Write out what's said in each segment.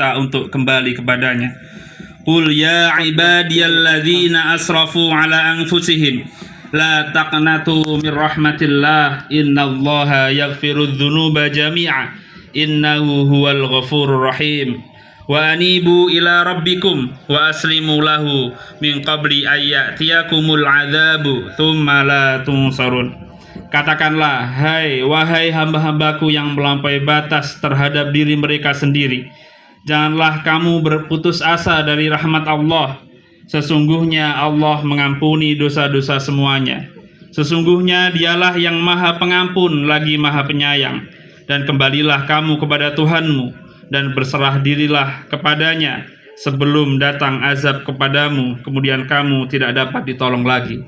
kita untuk kembali kepadanya. Qul ya ibadiyalladzina asrafu ala anfusihim la taqnatu min rahmatillah innallaha yaghfirudz dzunuba jami'a innahu huwal ghafurur rahim wa anibu ila rabbikum wa aslimu lahu min qabli ayyatiyakumul adzabu tsumma la tunsarun. Katakanlah, wahai hamba-hambaku yang melampaui batas terhadap diri mereka sendiri, janganlah kamu berputus asa dari rahmat Allah. Sesungguhnya Allah mengampuni dosa-dosa semuanya. Sesungguhnya Dialah yang Maha Pengampun lagi Maha Penyayang. Dan kembalilah kamu kepada Tuhanmu dan berserah dirilah kepadanya sebelum datang azab kepadamu, kemudian kamu tidak dapat ditolong lagi.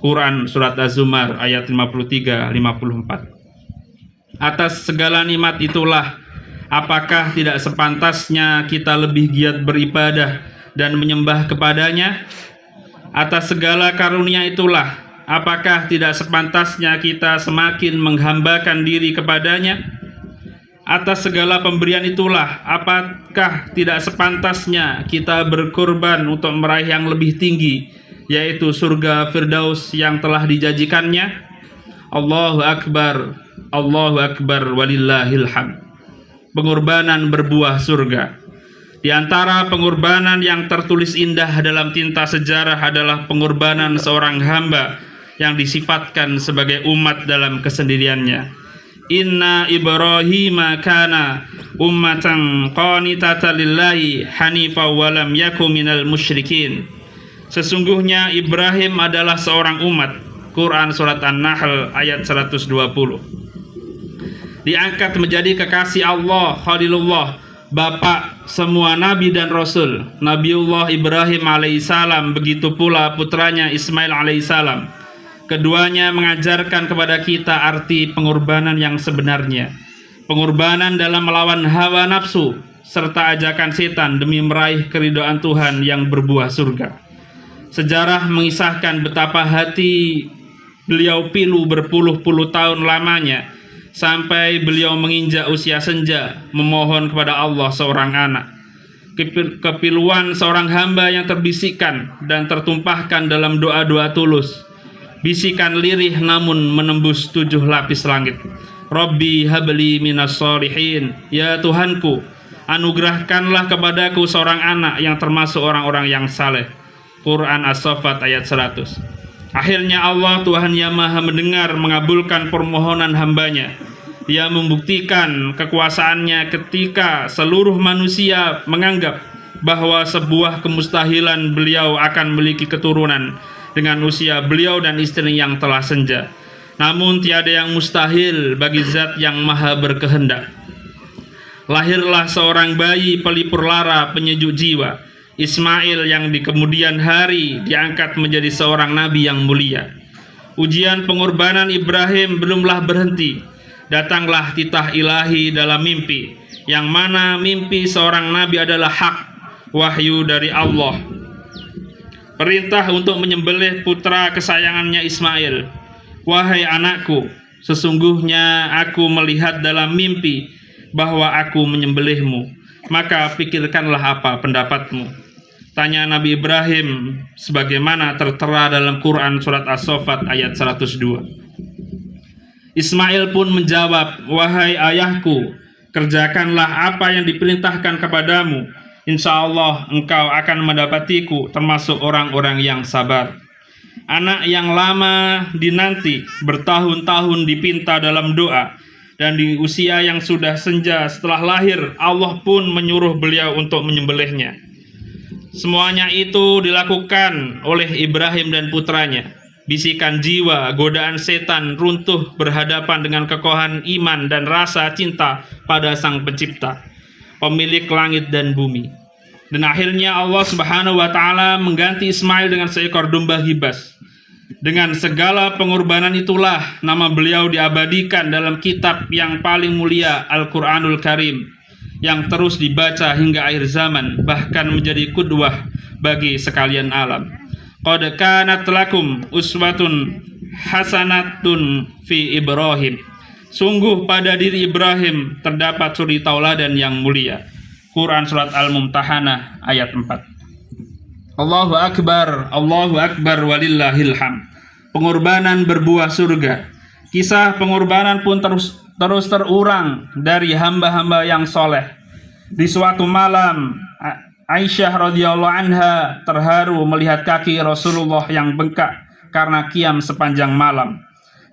Quran Surat Az-Zumar ayat 53-54. Atas segala nikmat itulah, apakah tidak sepantasnya kita lebih giat beribadah dan menyembah kepadanya? Atas segala karunia itulah, apakah tidak sepantasnya kita semakin menghambakan diri kepadanya? Atas segala pemberian itulah, apakah tidak sepantasnya kita berkorban untuk meraih yang lebih tinggi, yaitu surga Firdaus yang telah dijanjikannya? Allahu Akbar, walillahil hamd. Pengorbanan berbuah surga. Di antara pengorbanan yang tertulis indah dalam tinta sejarah adalah pengorbanan seorang hamba yang disifatkan sebagai umat dalam kesendiriannya. Inna Ibrahima kana ummatan qanitatan lillahi hanifa wa lam yakun minal musyrikin. Sesungguhnya Ibrahim adalah seorang umat. Quran Surat An-Nahl ayat 120. Diangkat menjadi kekasih Allah, Khalilullah, bapak semua nabi dan rasul, Nabiullah Ibrahim alaihissalam, begitu pula putranya Ismail alaihissalam. Keduanya mengajarkan kepada kita arti pengorbanan yang sebenarnya. Pengorbanan dalam melawan hawa nafsu serta ajakan setan demi meraih keridhaan Tuhan yang berbuah surga. Sejarah mengisahkan betapa hati beliau pilu berpuluh-puluh tahun lamanya sampai beliau menginjak usia senja memohon kepada Allah seorang anak. Kepiluan seorang hamba yang terbisikkan dan tertumpahkan dalam doa-doa tulus. Bisikan lirih namun menembus 7 lapis langit. Rabbi habli minas sholihin. Ya Tuhanku, anugerahkanlah kepadaku seorang anak yang termasuk orang-orang yang saleh. Quran As-Saffat ayat 100. Akhirnya Allah, Tuhan yang Maha mendengar, mengabulkan permohonan hambanya. Dia membuktikan kekuasaannya ketika seluruh manusia menganggap bahwa sebuah kemustahilan beliau akan memiliki keturunan dengan usia beliau dan istri yang telah senja. Namun tiada yang mustahil bagi Zat yang Maha berkehendak. Lahirlah seorang bayi pelipur lara penyejuk jiwa, Ismail, yang di kemudian hari diangkat menjadi seorang nabi yang mulia. Ujian pengorbanan Ibrahim belumlah berhenti. Datanglah titah ilahi dalam mimpi, yang mana mimpi seorang nabi adalah hak, wahyu dari Allah. Perintah untuk menyembelih putra kesayangannya Ismail. Wahai anakku, sesungguhnya aku melihat dalam mimpi bahwa aku menyembelihmu. Maka pikirkanlah apa pendapatmu. Tanya Nabi Ibrahim sebagaimana tertera dalam Quran Surat As-Saffat ayat 102. Ismail pun menjawab, wahai ayahku, kerjakanlah apa yang diperintahkan kepadamu. Insya Allah engkau akan mendapatiku termasuk orang-orang yang sabar. Anak yang lama dinanti, bertahun-tahun dipinta dalam doa, dan di usia yang sudah senja setelah lahir, Allah pun menyuruh beliau untuk menyembelihnya. Semuanya itu dilakukan oleh Ibrahim dan putranya. Bisikan jiwa, godaan setan runtuh berhadapan dengan kekokohan iman dan rasa cinta pada Sang Pencipta, pemilik langit dan bumi. Dan akhirnya Allah Subhanahu wa Ta'ala mengganti Ismail dengan seekor domba hibas. Dengan segala pengorbanan itulah nama beliau diabadikan dalam kitab yang paling mulia, Al-Quranul Karim, yang terus dibaca hingga akhir zaman, bahkan menjadi qudwah bagi sekalian alam. Qad kanat lakum uswatun hasanatun fi Ibrahim. Sungguh pada diri Ibrahim terdapat suri tauladan yang mulia. Quran surat Al-Mumtahanah ayat 4. Allahu Akbar walillahil hamd. Pengorbanan berbuah surga. Kisah pengorbanan pun terus terurang dari hamba-hamba yang soleh. Di suatu malam, Aisyah radhiyallahu anha terharu melihat kaki Rasulullah yang bengkak karena qiyam sepanjang malam.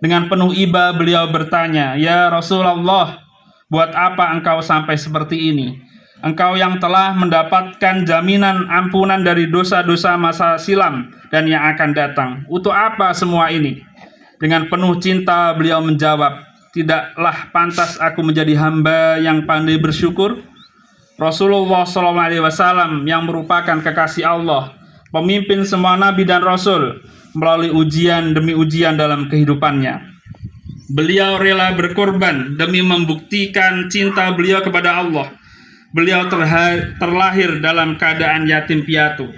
Dengan penuh iba beliau bertanya, "Ya Rasulullah, buat apa engkau sampai seperti ini? Engkau yang telah mendapatkan jaminan ampunan dari dosa-dosa masa silam dan yang akan datang. Untuk apa semua ini?" Dengan penuh cinta beliau menjawab, "Tidaklah pantas aku menjadi hamba yang pandai bersyukur?" Rasulullah SAW yang merupakan kekasih Allah, pemimpin semua nabi dan rasul, melalui ujian demi ujian dalam kehidupannya. Beliau rela berkorban demi membuktikan cinta beliau kepada Allah. Beliau terlahir dalam keadaan yatim piatu.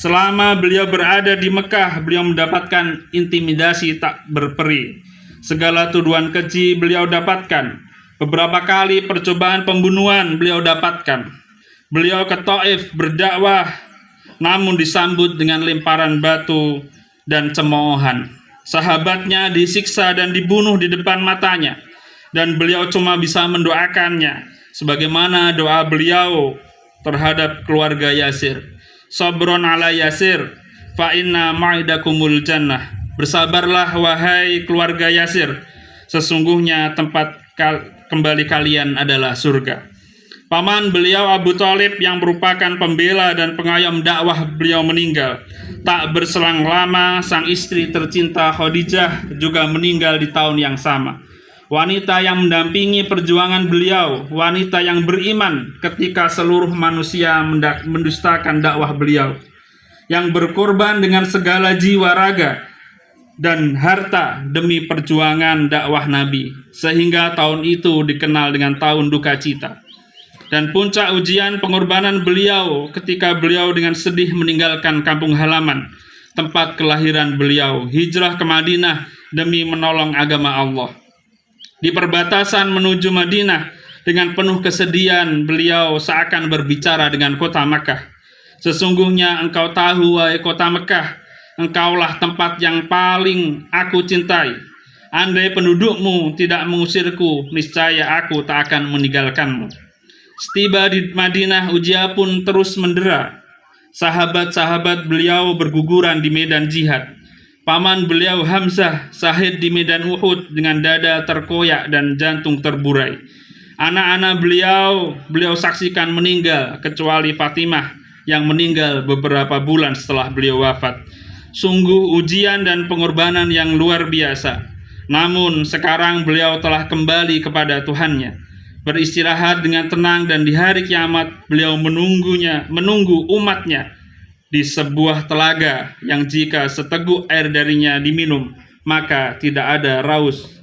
Selama beliau berada di Mekah, beliau mendapatkan intimidasi tak berperi. Segala tuduhan keji beliau dapatkan. Beberapa kali percobaan pembunuhan beliau dapatkan. Beliau ke Taif berdakwah, namun disambut dengan lemparan batu dan cemoohan. Sahabatnya disiksa dan dibunuh di depan matanya, dan beliau cuma bisa mendoakannya sebagaimana doa beliau terhadap keluarga Yasir. Sabron ala Yasir, fa inna ma'idakumul jannah. Bersabarlah wahai keluarga Yasir, sesungguhnya tempat kembali kalian adalah surga. Paman beliau Abu Thalib yang merupakan pembela dan pengayom dakwah beliau meninggal. Tak berselang lama sang istri tercinta Khadijah juga meninggal di tahun yang sama. Wanita yang mendampingi perjuangan beliau, wanita yang beriman ketika seluruh manusia mendustakan dakwah beliau, yang berkorban dengan segala jiwa raga dan harta demi perjuangan dakwah Nabi, sehingga tahun itu dikenal dengan tahun duka cita. Dan puncak ujian pengorbanan beliau ketika beliau dengan sedih meninggalkan kampung halaman, tempat kelahiran beliau, hijrah ke Madinah demi menolong agama Allah. Di perbatasan menuju Madinah, dengan penuh kesedihan beliau seakan berbicara dengan kota Mekah. "Sesungguhnya engkau tahu, wahai kota Mekah, engkaulah tempat yang paling aku cintai. Andai pendudukmu tidak mengusirku, niscaya aku tak akan meninggalkanmu." Setiba di Madinah, ujian pun terus mendera. Sahabat-sahabat beliau berguguran di medan jihad. Paman beliau Hamzah syahid di medan Uhud dengan dada terkoyak dan jantung terburai. Anak-anak beliau saksikan meninggal, kecuali Fatimah yang meninggal beberapa bulan setelah beliau wafat. Sungguh ujian dan pengorbanan yang luar biasa. Namun sekarang beliau telah kembali kepada Tuhannya, beristirahat dengan tenang, dan di hari kiamat beliau menunggu umatnya di sebuah telaga yang jika seteguk air darinya diminum, maka tidak ada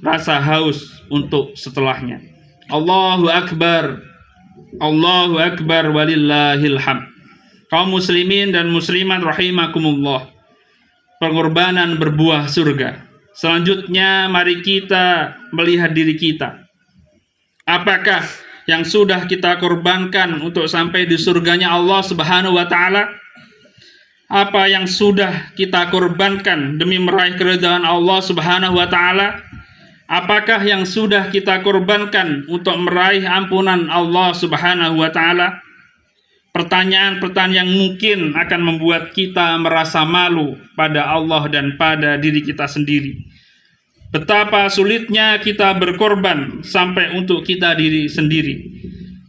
rasa haus untuk setelahnya. Allahu Akbar walillahil hamd. Kaum muslimin dan muslimat rahimakumullah, pengorbanan berbuah surga. Selanjutnya mari kita melihat diri kita. Apakah yang sudah kita korbankan untuk sampai di surganya Allah Subhanahu wa taala? Apa yang sudah kita korbankan demi meraih keridhaan Allah Subhanahu wa taala? Apakah yang sudah kita korbankan untuk meraih ampunan Allah Subhanahu wa taala? Pertanyaan-pertanyaan yang mungkin akan membuat kita merasa malu pada Allah dan pada diri kita sendiri. Betapa sulitnya kita berkorban sampai untuk kita diri sendiri.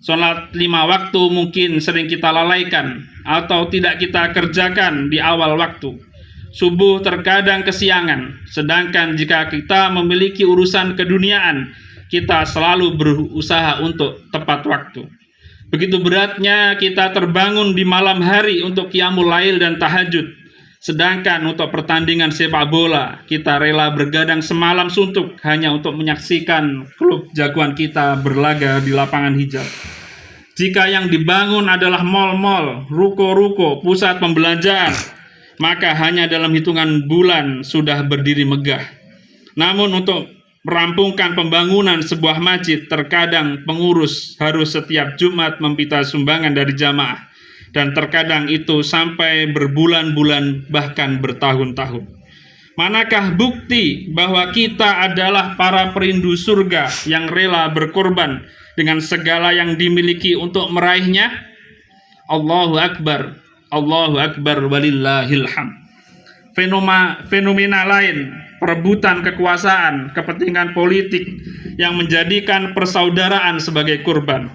Sholat 5 waktu mungkin sering kita lalaikan atau tidak kita kerjakan di awal waktu. Subuh terkadang kesiangan, sedangkan jika kita memiliki urusan keduniaan, kita selalu berusaha untuk tepat waktu. Begitu beratnya kita terbangun di malam hari untuk qiyamul lail dan tahajud, sedangkan untuk pertandingan sepak bola kita rela bergadang semalam suntuk hanya untuk menyaksikan klub jagoan kita berlaga di lapangan hijau. Jika yang dibangun adalah mal-mal, ruko-ruko, pusat pembelanjaan, maka hanya dalam hitungan bulan sudah berdiri megah. Namun untuk Merampungkan pembangunan sebuah masjid, terkadang pengurus harus setiap Jumat meminta sumbangan dari jamaah, dan terkadang itu sampai berbulan-bulan bahkan bertahun-tahun. Manakah bukti bahwa kita adalah para perindu surga yang rela berkorban dengan segala yang dimiliki untuk meraihnya? Allahu Akbar, Allahu Akbar, walillahil hamd. Fenomena lain, perebutan kekuasaan, kepentingan politik yang menjadikan persaudaraan sebagai kurban.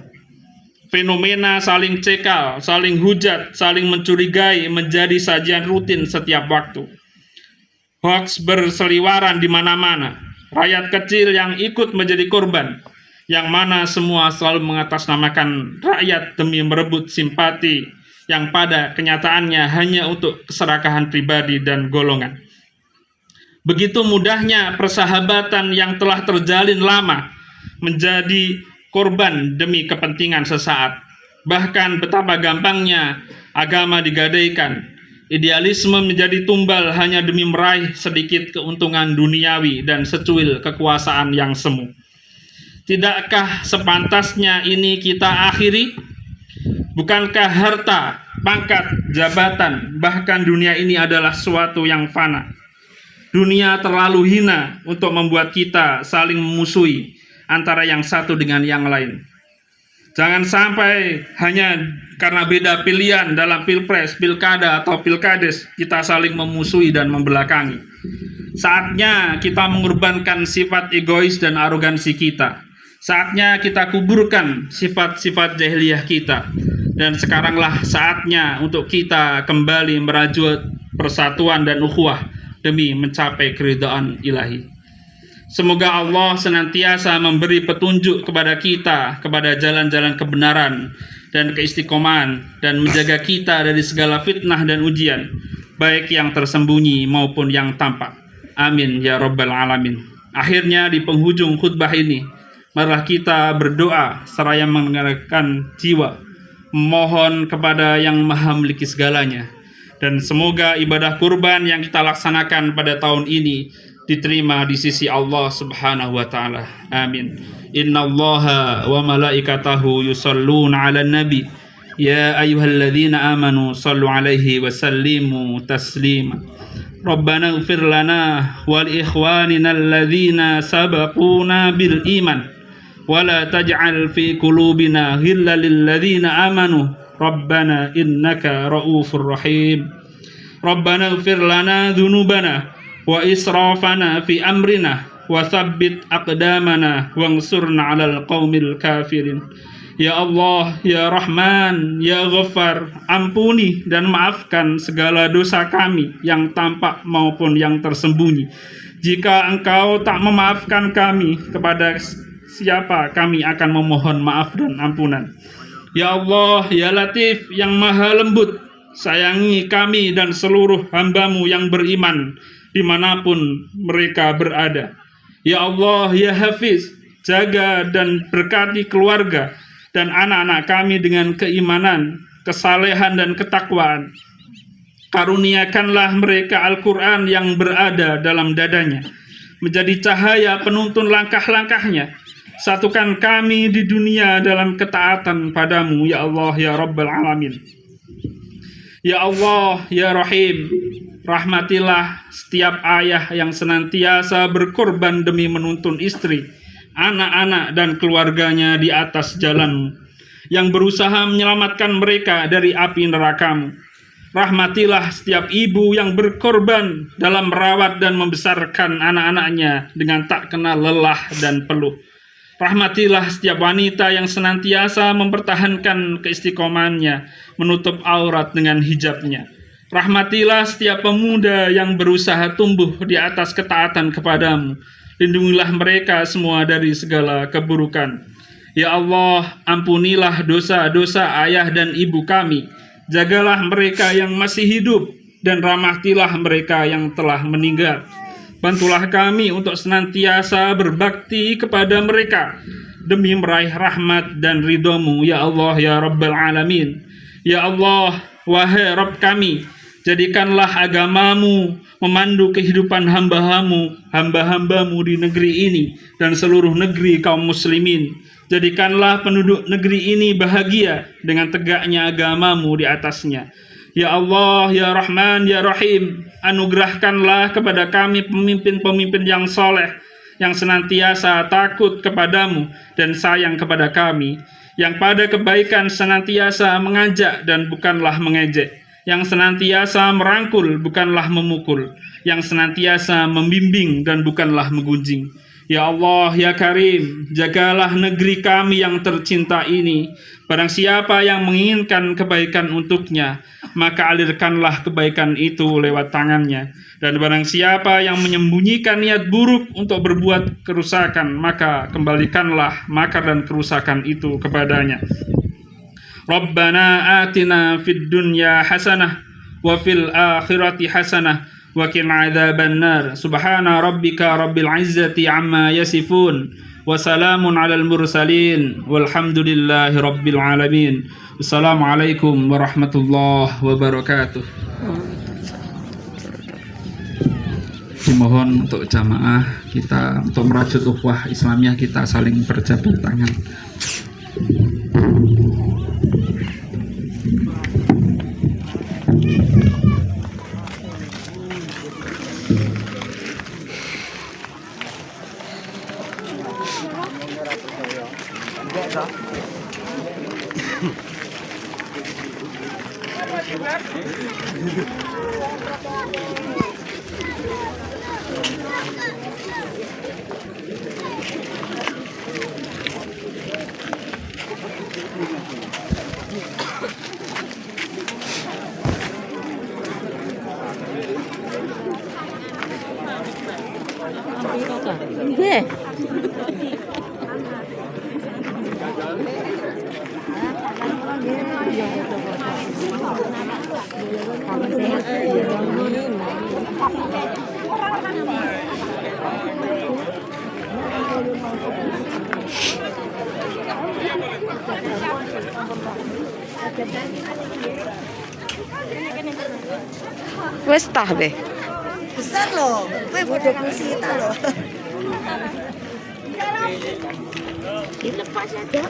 Fenomena saling cekal, saling hujat, saling mencurigai menjadi sajian rutin setiap waktu. Hoaks berseliweran di mana-mana. Rakyat kecil yang ikut menjadi korban, yang mana semua selalu mengatasnamakan rakyat demi merebut simpati, yang pada kenyataannya hanya untuk keserakahan pribadi dan golongan. Begitu mudahnya persahabatan yang telah terjalin lama menjadi korban demi kepentingan sesaat. Bahkan betapa gampangnya agama digadaikan, idealisme menjadi tumbal hanya demi meraih sedikit keuntungan duniawi dan secuil kekuasaan yang semu. Tidakkah sepantasnya ini kita akhiri? Bukankah harta, pangkat, jabatan, bahkan dunia ini adalah suatu yang fana? Dunia terlalu hina untuk membuat kita saling memusuhi antara yang satu dengan yang lain. Jangan sampai hanya karena beda pilihan dalam pilpres, pilkada, atau pilkades kita saling memusuhi dan membelakangi. Saatnya kita mengorbankan sifat egois dan arogansi kita. Saatnya kita kuburkan sifat-sifat jahiliyah kita. Dan sekaranglah saatnya untuk kita kembali merajut persatuan dan ukhuwah demi mencapai keridhaan ilahi. Semoga Allah senantiasa memberi petunjuk kepada kita kepada jalan-jalan kebenaran dan keistiqomahan, dan menjaga kita dari segala fitnah dan ujian, baik yang tersembunyi maupun yang tampak. Amin ya rabbal alamin. Akhirnya di penghujung khutbah ini, marilah kita berdoa seraya mengerahkan jiwa, memohon kepada yang maha memiliki segalanya, dan semoga ibadah kurban yang kita laksanakan pada tahun ini diterima di sisi Allah Subhanahu wa taala. Amin. Innallaha wa malaikatahu yusholluna 'alan nabi ya ayyuhalladzina amanu shallu 'alaihi wa sallimu taslima. Rabbana ighfir lana wa li ikhwanina alladzina sabaquna bil iman wala taj'al fi qulubina ghillan lil ladzina amanu rabbana innaka raufur rahim. Rabbana ighfir lana dzunubana wa israfana fi amrina wa tsabbit aqdamana wansurna 'alal qaumil kafirin. Ya Allah, ya Rahman, ya Ghaffar, ampuni dan maafkan segala dosa kami yang tampak maupun yang tersembunyi. Jika Engkau tak memaafkan kami, kepada siapa kami akan memohon maaf dan ampunan? Ya Allah, ya Latif, yang maha lembut, sayangi kami dan seluruh hamba-Mu yang beriman dimanapun mereka berada. Ya Allah, ya Hafiz, jaga dan berkati keluarga dan anak-anak kami dengan keimanan, kesalehan dan ketakwaan. Karuniakanlah mereka Al-Quran yang berada dalam dadanya, menjadi cahaya penuntun langkah-langkahnya. Satukan kami di dunia dalam ketaatan padamu, ya Allah, ya Rabbal Alamin. Ya Allah, ya Rahim, rahmatilah setiap ayah yang senantiasa berkorban demi menuntun istri, anak-anak dan keluarganya di atas jalan-Mu, yang berusaha menyelamatkan mereka dari api neraka-Mu. Rahmatilah setiap ibu yang berkorban dalam merawat dan membesarkan anak-anaknya dengan tak kenal lelah dan peluh. Rahmatilah setiap wanita yang senantiasa mempertahankan keistiqomahannya, menutup aurat dengan hijabnya. Rahmatilah setiap pemuda yang berusaha tumbuh di atas ketaatan kepadamu. Lindungilah mereka semua dari segala keburukan. Ya Allah, ampunilah dosa-dosa ayah dan ibu kami. Jagalah mereka yang masih hidup, dan rahmatilah mereka yang telah meninggal. Bantulah kami untuk senantiasa berbakti kepada mereka demi meraih rahmat dan ridho-Mu, ya Allah, ya Rabbal Alamin. Ya Allah, wahai Rabb kami, Jadikanlah agamamu memandu kehidupan hamba-hambamu di negeri ini dan seluruh negeri kaum muslimin. Jadikanlah penduduk negeri ini bahagia dengan tegaknya agamamu di atasnya. Ya Allah, Ya Rahman, Ya Rahim, anugerahkanlah kepada kami pemimpin-pemimpin yang soleh, yang senantiasa takut kepadamu dan sayang kepada kami, yang pada kebaikan senantiasa mengajak dan bukanlah mengejek, yang senantiasa merangkul bukanlah memukul, yang senantiasa membimbing dan bukanlah menggunjing. Ya Allah, Ya Karim, jagalah negeri kami yang tercinta ini. Barang siapa yang menginginkan kebaikan untuknya, maka alirkanlah kebaikan itu lewat tangannya. Dan barang siapa yang menyembunyikan niat buruk untuk berbuat kerusakan, maka kembalikanlah makar dan kerusakan itu kepadanya. Rabbana atina fid dunya hasanah wa fil akhirati hasanah wa qina adzabannar. Subhana rabbika rabbil izzati amma yasifun wa salamun alal mursalin walhamdulillahi rabbil alamin. Assalamualaikum warahmatullahi wabarakatuh. Dimohon untuk jamaah kita, untuk merajut ukhuwah Islamiyah, kita saling berjabat tangan. Yeah. Wes tah be. Besar loh, gue bodoh kita loh. Dilepas aja.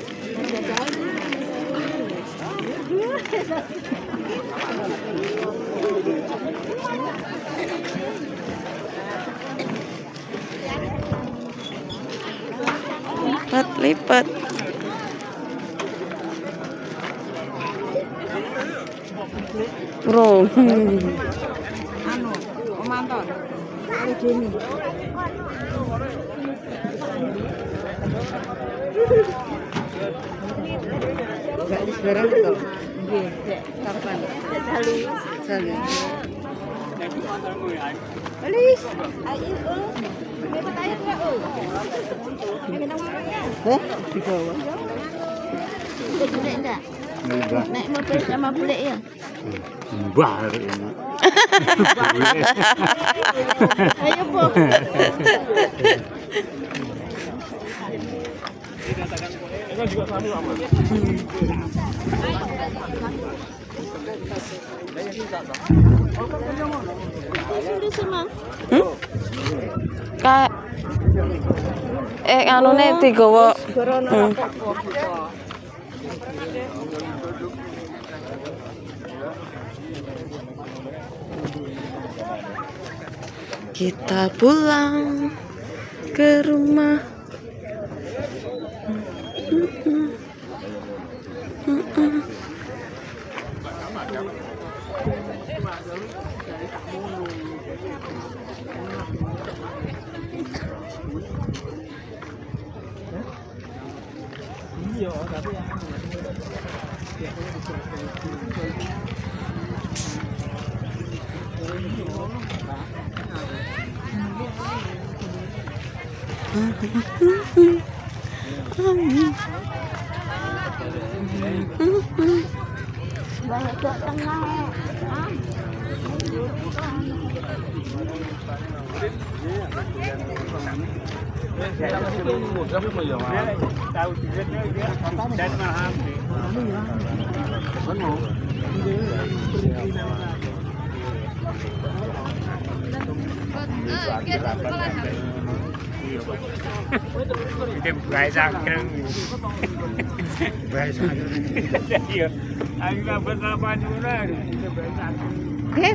Lipat. Bro. Anu, pemanton. Ada Jenny. Gak di sekarang tuh. Iya, kapan? Sali. Alis, ayo. Dapat air enggak, Oh? Minum airnya. Di bawah. Boleh enggak? Naik mobil sama boleh ya? Mbah ini. Ayo, Po. Kak anune digawa. Kita pulang ke rumah. Itu bahasa keren. Bahasa keren. Iya. Ayo apa-apa itu bahasa. Oke,